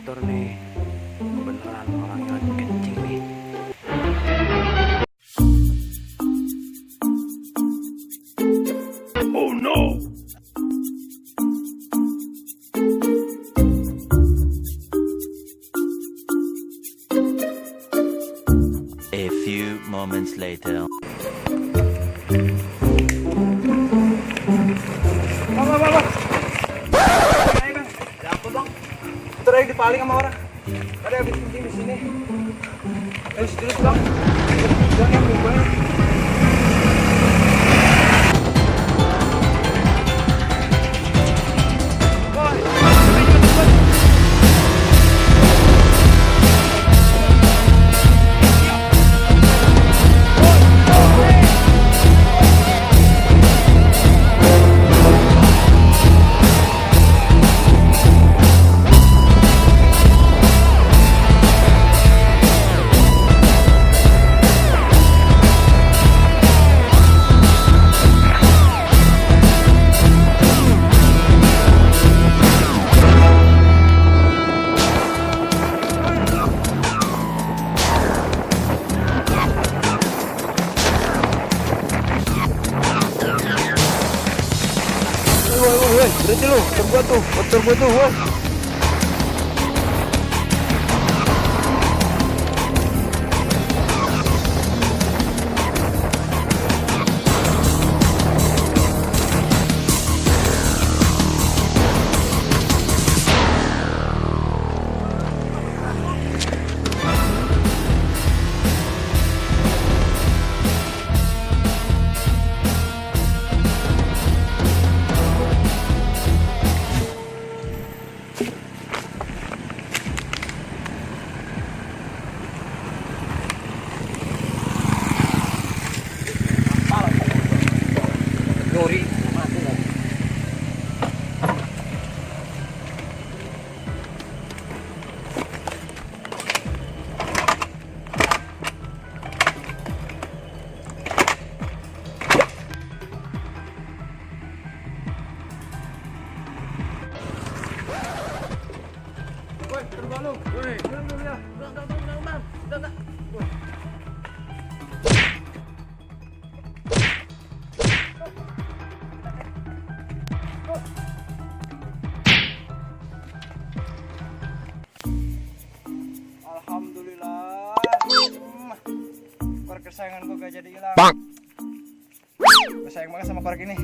motor nih. Beneran orang yang lagi kencing nih. Oh no. A few moments later. Bang. Ada apa bang? Motor yang dipaling sama orang. Ada habis kencing di sini. Ayo terus bang. Jangan yang bang. Berhenti lu, motor gua tuh, woi. Lori mati lagi. Woi, terbang lu. Woi, udah. Udah. Alhamdulillah. Korek kesayangan gua gak jadi hilang. Gue sayang banget sama korek ini.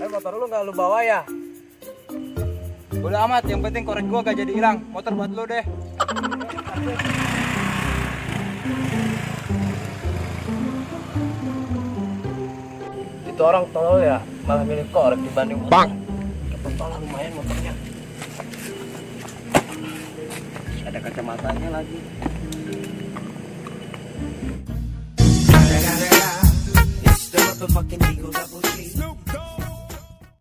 Motor lu gak lu bawa ya? Udah amat, yang penting korek gua gak jadi hilang. Motor buat lu deh. Itu orang tolol ya, malah milih korek dibanding motor. Kepala lumayan motornya. Ada kacamatanya lagi. It's the motherfucking Eagle Double G.